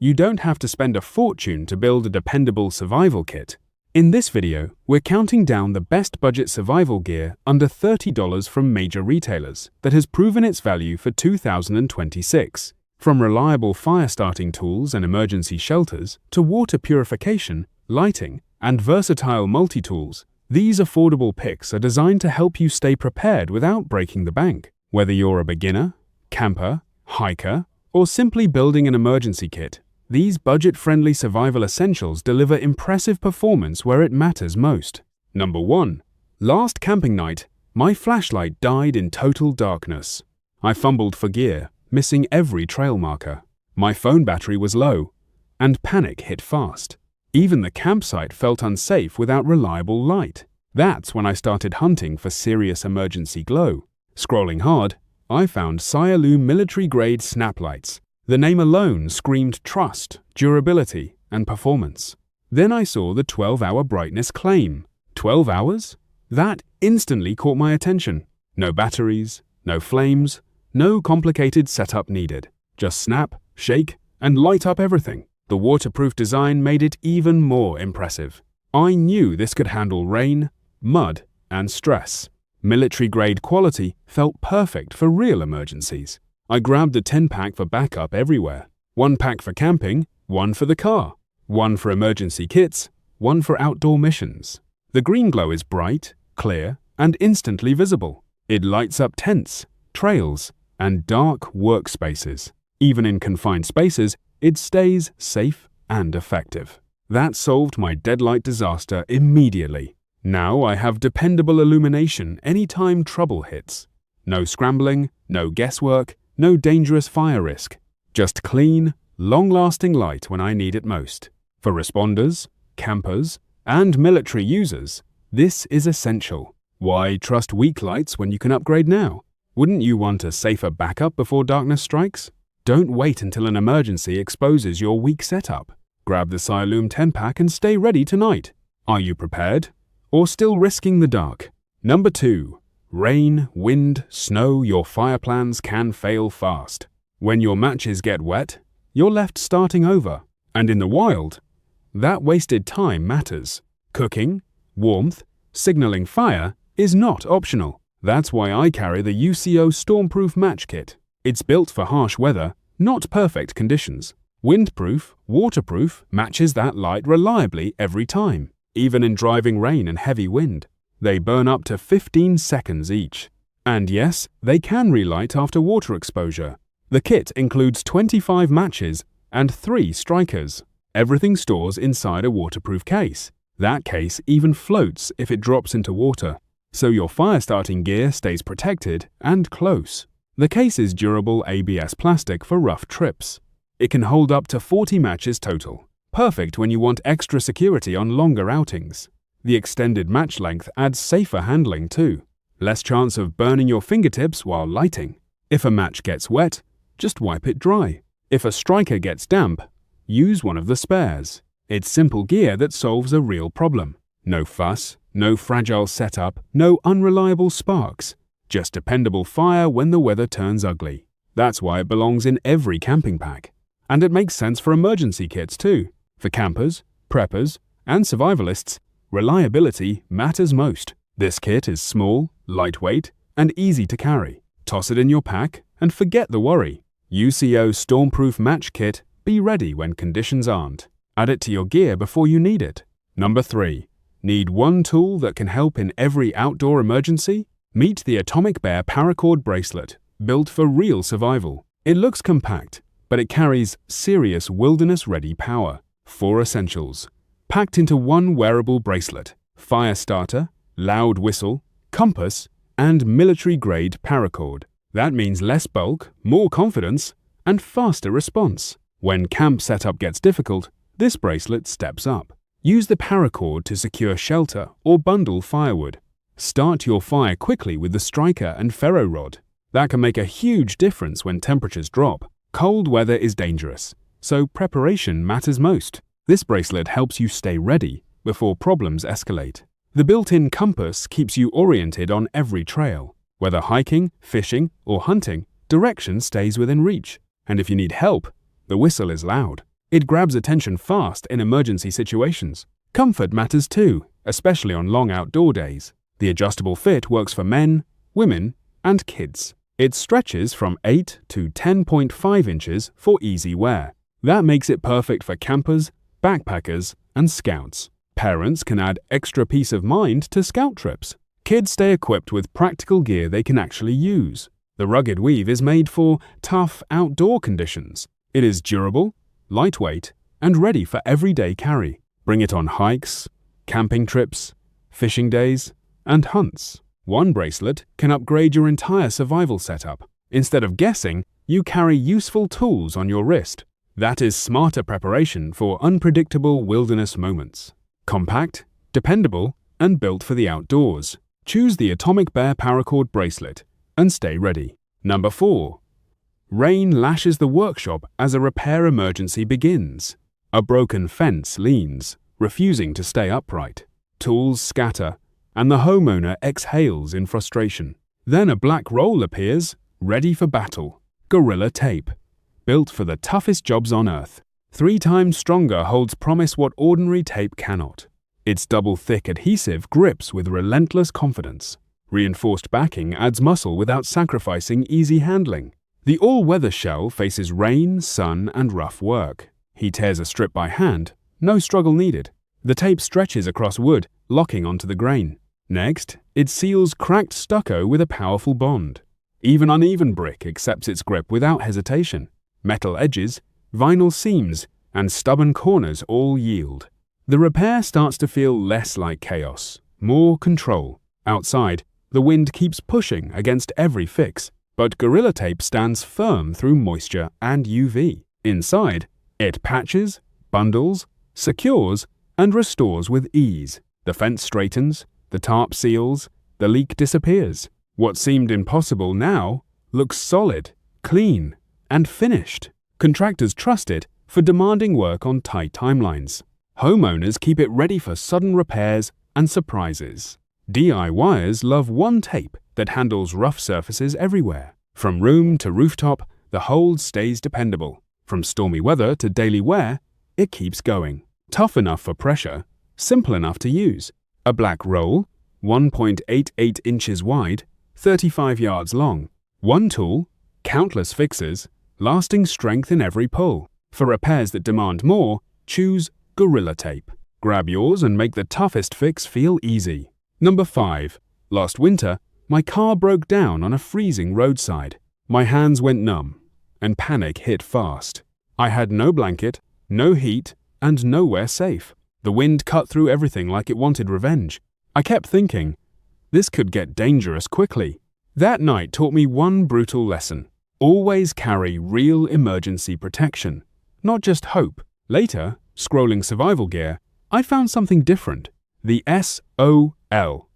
You don't have to spend a fortune to build a dependable survival kit. In this video, we're counting down the best budget survival gear under $30 from major retailers that has proven its value for 2026. From reliable fire-starting tools and emergency shelters to water purification, lighting, and versatile multi-tools, these affordable picks are designed to help you stay prepared without breaking the bank. Whether you're a beginner, camper, hiker, or simply building an emergency kit, these budget-friendly survival essentials deliver impressive performance where it matters most. Number 1. Last camping night, my flashlight died in total darkness. I fumbled for gear, missing every trail marker. My phone battery was low, and panic hit fast. Even the campsite felt unsafe without reliable light. That's when I started hunting for serious emergency glow. Scrolling hard, I found Cyalume military-grade snap lights. The name alone screamed trust, durability, and performance. Then I saw the 12-hour brightness claim. 12 hours? That instantly caught my attention. No batteries, no flames, no complicated setup needed. Just snap, shake, and light up everything. The waterproof design made it even more impressive. I knew this could handle rain, mud, and stress. Military-grade quality felt perfect for real emergencies. I grabbed a 10-pack for backup everywhere. 1 pack for camping, 1 for the car, 1 for emergency kits, 1 for outdoor missions. The green glow is bright, clear, and instantly visible. It lights up tents, trails, and dark workspaces. Even in confined spaces, it stays safe and effective. That solved my deadlight disaster immediately. Now I have dependable illumination anytime trouble hits. No scrambling, no guesswork, no dangerous fire risk. Just clean, long-lasting light when I need it most. For responders, campers, and military users, this is essential. Why trust weak lights when you can upgrade now? Wouldn't you want a safer backup before darkness strikes? Don't wait until an emergency exposes your weak setup. Grab the Cyalume 10-pack and stay ready tonight. Are you prepared? Or still risking the dark? Number 2. Rain, wind, snow, your fire plans can fail fast. When your matches get wet, you're left starting over. And in the wild, that wasted time matters. Cooking, warmth, signaling fire is not optional. That's why I carry the UCO Stormproof match kit. It's built for harsh weather, not perfect conditions. Windproof, waterproof, matches that light reliably every time, even in driving rain and heavy wind. They burn up to 15 seconds each. And yes, they can relight after water exposure. The kit includes 25 matches and 3 strikers. Everything stores inside a waterproof case. That case even floats if it drops into water, so your fire-starting gear stays protected and close. The case is durable ABS plastic for rough trips. It can hold up to 40 matches total. Perfect when you want extra security on longer outings. The extended match length adds safer handling too. Less chance of burning your fingertips while lighting. If a match gets wet, just wipe it dry. If a striker gets damp, use one of the spares. It's simple gear that solves a real problem. No fuss, no fragile setup, no unreliable sparks. Just dependable fire when the weather turns ugly. That's why it belongs in every camping pack. And it makes sense for emergency kits too. For campers, preppers, and survivalists, reliability matters most. This kit is small, lightweight, and easy to carry. Toss it in your pack and forget the worry. UCO Stormproof Match Kit, be ready when conditions aren't. Add it to your gear before you need it. Number 3. Need one tool that can help in every outdoor emergency? Meet the Atomic Bear Paracord Bracelet, built for real survival. It looks compact, but it carries serious wilderness-ready power. 4 essentials, packed into one wearable bracelet: fire starter, loud whistle, compass, and military-grade paracord. That means less bulk, more confidence, and faster response. When camp setup gets difficult, this bracelet steps up. Use the paracord to secure shelter or bundle firewood. Start your fire quickly with the striker and ferro rod. That can make a huge difference when temperatures drop. Cold weather is dangerous, so preparation matters most. This bracelet helps you stay ready before problems escalate. The built-in compass keeps you oriented on every trail. Whether hiking, fishing, or hunting, direction stays within reach. And if you need help, the whistle is loud. It grabs attention fast in emergency situations. Comfort matters too, especially on long outdoor days. The adjustable fit works for men, women, and kids. It stretches from 8 to 10.5 inches for easy wear. That makes it perfect for campers, backpackers, and scouts. Parents can add extra peace of mind to scout trips. Kids stay equipped with practical gear they can actually use. The rugged weave is made for tough outdoor conditions. It is durable, lightweight, and ready for everyday carry. Bring it on hikes, camping trips, fishing days, and hunts. One bracelet can upgrade your entire survival setup. Instead of guessing, you carry useful tools on your wrist. That is smarter preparation for unpredictable wilderness moments. Compact, dependable, and built for the outdoors. Choose the Atomic Bear Paracord bracelet and stay ready. Number 4. Rain lashes the workshop as a repair emergency begins. A broken fence leans, refusing to stay upright. Tools scatter, and the homeowner exhales in frustration. Then a black roll appears, ready for battle. Gorilla Tape, built for the toughest jobs on Earth. 3 times stronger holds promise what ordinary tape cannot. Its double-thick adhesive grips with relentless confidence. Reinforced backing adds muscle without sacrificing easy handling. The all-weather shell faces rain, sun, and rough work. He tears a strip by hand, no struggle needed. The tape stretches across wood, locking onto the grain. Next, it seals cracked stucco with a powerful bond. Even uneven brick accepts its grip without hesitation. Metal edges, vinyl seams, and stubborn corners all yield. The repair starts to feel less like chaos, more control. Outside, the wind keeps pushing against every fix, but Gorilla Tape stands firm through moisture and UV. Inside, it patches, bundles, secures, and restores with ease. The fence straightens, the tarp seals, the leak disappears. What seemed impossible now looks solid, clean, and finished. Contractors trust it for demanding work on tight timelines. Homeowners keep it ready for sudden repairs and surprises. DIYers love one tape that handles rough surfaces everywhere. From room to rooftop, the hold stays dependable. From stormy weather to daily wear, it keeps going. Tough enough for pressure, simple enough to use. A black roll, 1.88 inches wide, 35 yards long. One tool, countless fixes, lasting strength in every pull. For repairs that demand more, choose Gorilla Tape. Grab yours and make the toughest fix feel easy. Number 5. Last winter, my car broke down on a freezing roadside. My hands went numb, and panic hit fast. I had no blanket, no heat, and nowhere safe. The wind cut through everything like it wanted revenge. I kept thinking, this could get dangerous quickly. That night taught me one brutal lesson. Always carry real emergency protection, not just hope. Later, scrolling survival gear, I found something different. The S.O.L,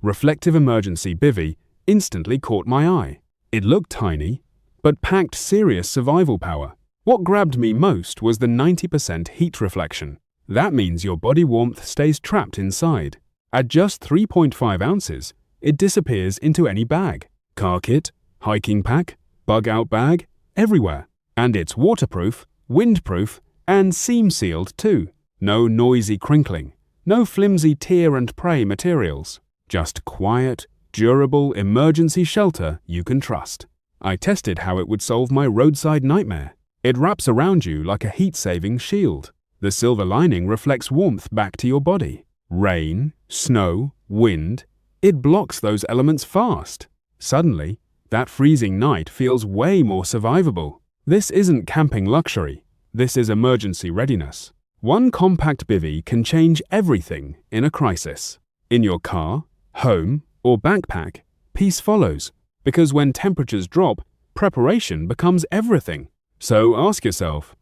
Reflective Emergency Bivvy, instantly caught my eye. It looked tiny, but packed serious survival power. What grabbed me most was the 90% heat reflection. That means your body warmth stays trapped inside. At just 3.5 ounces, it disappears into any bag. Car kit, hiking pack, bug-out bag, everywhere. And it's waterproof, windproof, and seam-sealed too. No noisy crinkling, no flimsy tear and prey materials. Just quiet, durable emergency shelter you can trust. I tested how it would solve my roadside nightmare. It wraps around you like a heat-saving shield. The silver lining reflects warmth back to your body. Rain, snow, wind, it blocks those elements fast. Suddenly, that freezing night feels way more survivable. This isn't camping luxury. This is emergency readiness. One compact bivvy can change everything in a crisis. In your car, home, or backpack, peace follows. Because when temperatures drop, preparation becomes everything. So ask yourself,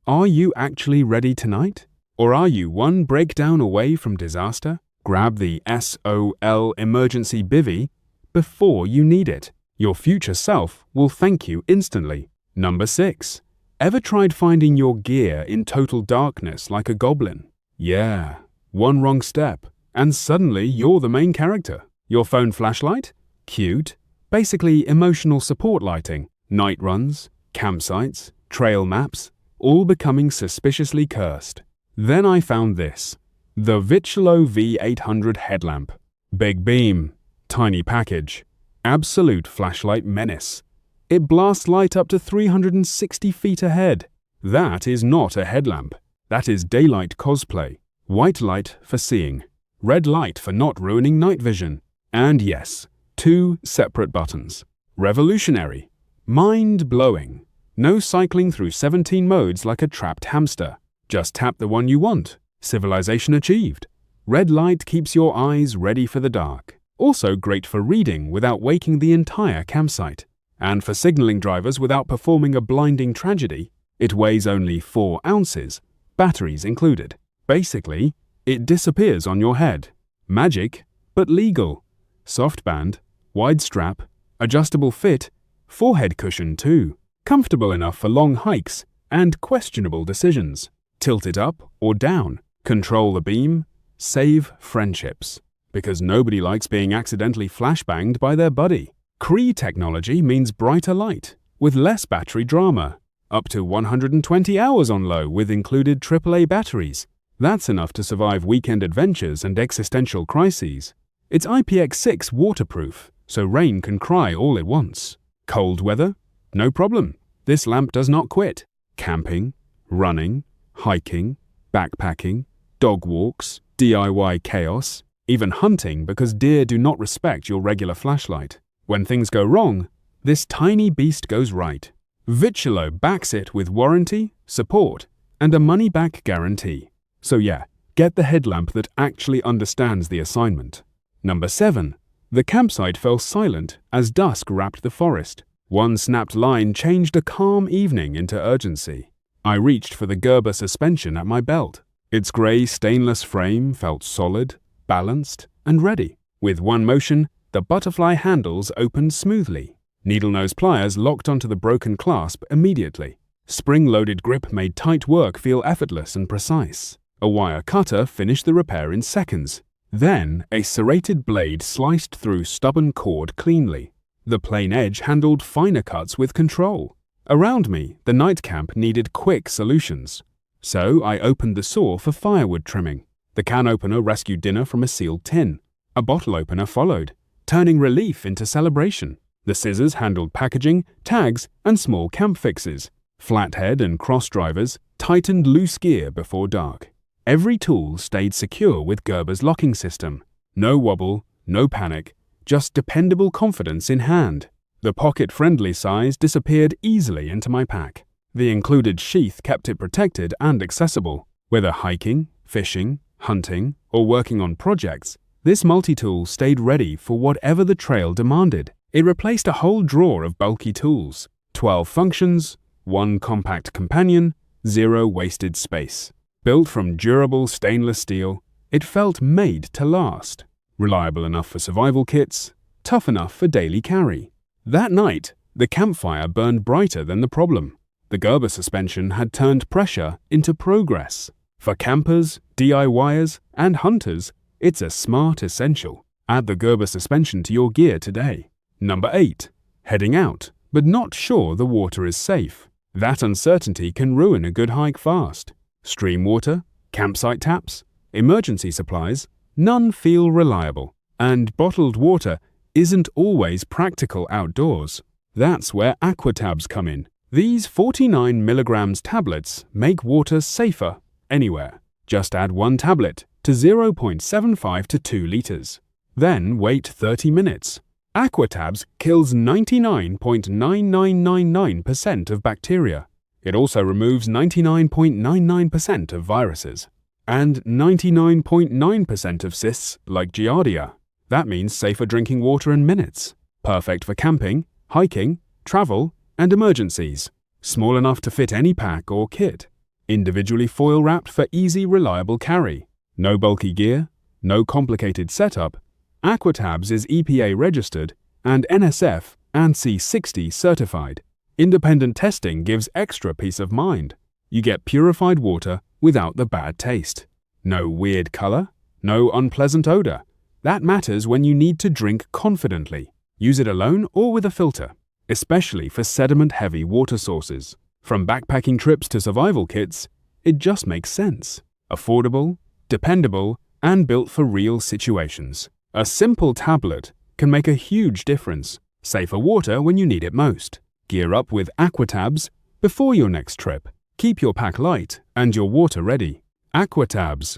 are you actually ready tonight? Or are you one breakdown away from disaster? Grab the S.O.L emergency bivvy before you need it. Your future self will thank you instantly. Number 6. Ever tried finding your gear in total darkness like a goblin? Yeah, one wrong step, and suddenly you're the main character. Your phone flashlight? Cute. Basically emotional support lighting. Night runs, campsites, trail maps. all becoming suspiciously cursed. Then I found this. The Vicelo V800 headlamp. Big beam, tiny package, absolute flashlight menace. It blasts light up to 360 feet ahead. That is not a headlamp. That is daylight cosplay. White light for seeing. Red light for not ruining night vision. And yes, 2 separate buttons. Revolutionary. Mind-blowing. No cycling through 17 modes like a trapped hamster. Just tap the one you want. Civilization achieved. Red light keeps your eyes ready for the dark. Also great for reading without waking the entire campsite. And for signaling drivers without performing a blinding tragedy. It weighs only 4 ounces, batteries included. Basically, it disappears on your head. Magic, but legal. Soft band, wide strap, adjustable fit, forehead cushion too. Comfortable enough for long hikes and questionable decisions. Tilt it up or down. Control the beam. Save friendships. Because nobody likes being accidentally flashbanged by their buddy. Cree technology means brighter light, with less battery drama. Up to 120 hours on low with included AAA batteries. That's enough to survive weekend adventures and existential crises. It's IPX6 waterproof, so rain can cry all it wants. Cold weather? No problem. This lamp does not quit. Camping, running, hiking, backpacking, dog walks, DIY chaos, even hunting because deer do not respect your regular flashlight. When things go wrong, this tiny beast goes right. Vicelo backs it with warranty, support, and a money-back guarantee. So yeah, get the headlamp that actually understands the assignment. Number 7. The campsite fell silent as dusk wrapped the forest. One snapped line changed a calm evening into urgency. I reached for the Gerber suspension at my belt. Its grey stainless frame felt solid, balanced, and ready. With one motion, the butterfly handles opened smoothly. Needle-nose pliers locked onto the broken clasp immediately. Spring-loaded grip made tight work feel effortless and precise. A wire cutter finished the repair in seconds. Then, a serrated blade sliced through stubborn cord cleanly. The plain edge handled finer cuts with control. Around me, the night camp needed quick solutions. So I opened the saw for firewood trimming. The can opener rescued dinner from a sealed tin. A bottle opener followed, turning relief into celebration. The scissors handled packaging, tags, and small camp fixes. Flathead and cross drivers tightened loose gear before dark. Every tool stayed secure with Gerber's locking system. No wobble, no panic, just dependable confidence in hand. The pocket-friendly size disappeared easily into my pack. The included sheath kept it protected and accessible. Whether hiking, fishing, hunting, or working on projects, this multi-tool stayed ready for whatever the trail demanded. It replaced a whole drawer of bulky tools. 12 functions, 1 compact companion, 0 wasted space. Built from durable stainless steel, it felt made to last. Reliable enough for survival kits, tough enough for daily carry. That night, the campfire burned brighter than the problem. The Gerber suspension had turned pressure into progress. For campers, DIYers, and hunters, it's a smart essential. Add the Gerber suspension to your gear today. Number 8. Heading out, but not sure the water is safe. That uncertainty can ruin a good hike fast. Stream water, campsite taps, emergency supplies, none feel reliable. And bottled water isn't always practical outdoors. That's where Aquatabs come in. These 49 milligrams tablets make water safer anywhere. Just add 1 tablet to 0.75 to 2 liters. Then wait 30 minutes. Aquatabs kills 99.9999% of bacteria. It also removes 99.99% of viruses and 99.9% of cysts like Giardia. That means safer drinking water in minutes. Perfect for camping, hiking, travel, and emergencies. Small enough to fit any pack or kit. Individually foil wrapped for easy, reliable carry. No bulky gear, no complicated setup. Aquatabs is EPA registered and NSF ANSI 60 certified. Independent testing gives extra peace of mind. You get purified water without the bad taste. No weird color, no unpleasant odor. That matters when you need to drink confidently. Use it alone or with a filter, especially for sediment-heavy water sources. From backpacking trips to survival kits, it just makes sense. Affordable, dependable, and built for real situations. A simple tablet can make a huge difference. Safer water when you need it most. Gear up with Aquatabs before your next trip. Keep your pack light and your water ready. Aquatabs.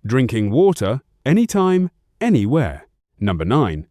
Drinking water anytime, anywhere. Number 9.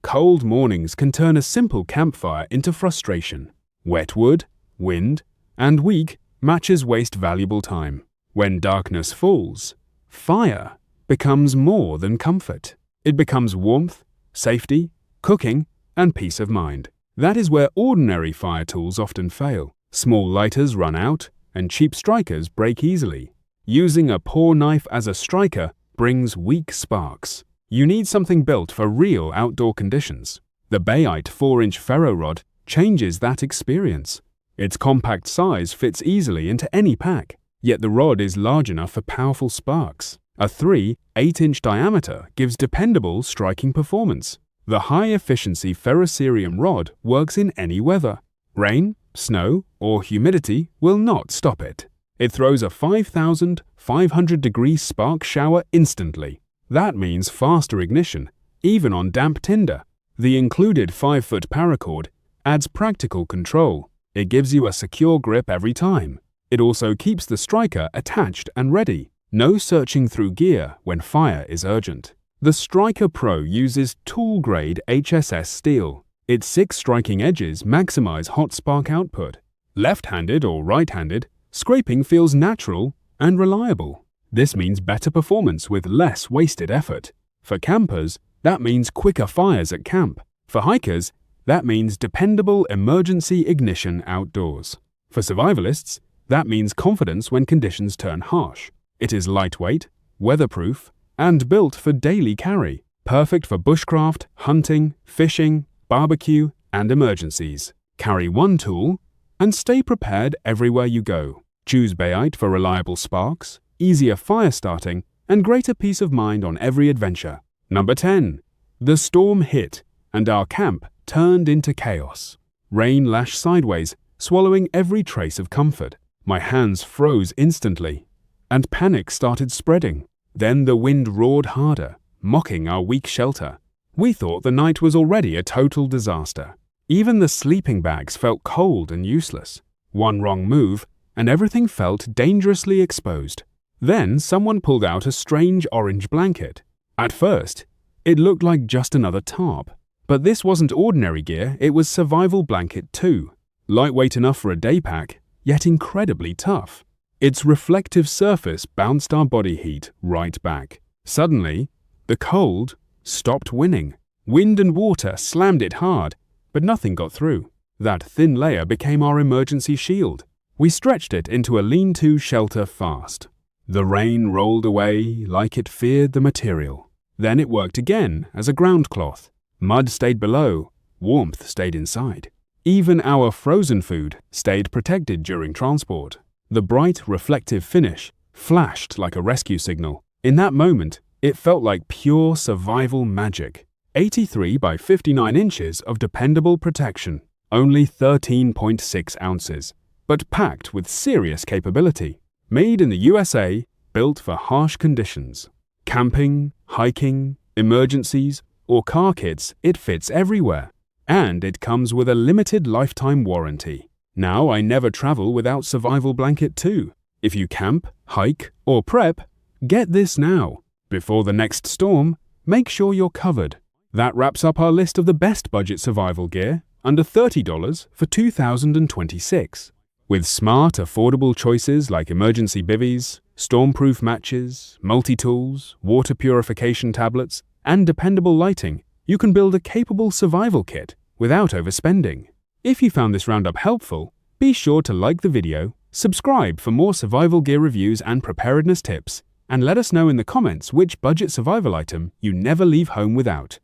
Cold mornings can turn a simple campfire into frustration. Wet wood, wind, and weak matches waste valuable time. When darkness falls, fire becomes more than comfort. It becomes warmth, safety, cooking, and peace of mind. That is where ordinary fire tools often fail. Small lighters run out, and cheap strikers break easily. Using a poor knife as a striker brings weak sparks. You need something built for real outdoor conditions. The Bayite 4-inch ferro rod changes that experience. Its compact size fits easily into any pack, yet the rod is large enough for powerful sparks. A 8-inch diameter gives dependable striking performance. The high-efficiency Ferrocerium rod works in any weather. Rain, snow, or humidity will not stop it. It throws a 5,500-degree spark shower instantly. That means faster ignition, even on damp tinder. The included 5-foot paracord adds practical control. It gives you a secure grip every time. It also keeps the striker attached and ready. No searching through gear when fire is urgent. The Striker Pro uses tool-grade HSS steel. Its 6 striking edges maximize hot spark output. Left-handed or right-handed, scraping feels natural and reliable. This means better performance with less wasted effort. For campers, that means quicker fires at camp. For hikers, that means dependable emergency ignition outdoors. For survivalists, that means confidence when conditions turn harsh. It is lightweight, weatherproof, and built for daily carry. Perfect for bushcraft, hunting, fishing, barbecue, and emergencies. Carry one tool and stay prepared everywhere you go. Choose Bayite for reliable sparks, easier fire starting, and greater peace of mind on every adventure. Number 10. The storm hit, and our camp turned into chaos. Rain lashed sideways, swallowing every trace of comfort. My hands froze instantly, and panic started spreading. Then the wind roared harder, mocking our weak shelter. We thought the night was already a total disaster. Even the sleeping bags felt cold and useless. One wrong move, and everything felt dangerously exposed. Then someone pulled out a strange orange blanket. At first, it looked like just another tarp. But this wasn't ordinary gear, it was survival blanket too. Lightweight enough for a day pack, yet incredibly tough. Its reflective surface bounced our body heat right back. Suddenly, the cold stopped winning. Wind and water slammed it hard, but nothing got through. That thin layer became our emergency shield. We stretched it into a lean-to shelter fast. The rain rolled away like it feared the material. Then it worked again as a ground cloth. Mud stayed below, warmth stayed inside. Even our frozen food stayed protected during transport. The bright, reflective finish flashed like a rescue signal. In that moment, it felt like pure survival magic. 83 by 59 inches of dependable protection, only 13.6 ounces, but packed with serious capability. Made in the USA, built for harsh conditions. Camping, hiking, emergencies, or car kits, it fits everywhere. And it comes with a limited lifetime warranty. Now I never travel without survival blanket too. If you camp, hike, or prep, get this now. Before the next storm, make sure you're covered. That wraps up our list of the best budget survival gear, under $30 for 2026. With smart, affordable choices like emergency bivvies, stormproof matches, multi-tools, water purification tablets, and dependable lighting, you can build a capable survival kit without overspending. If you found this roundup helpful, be sure to like the video, subscribe for more survival gear reviews and preparedness tips, and let us know in the comments which budget survival item you never leave home without.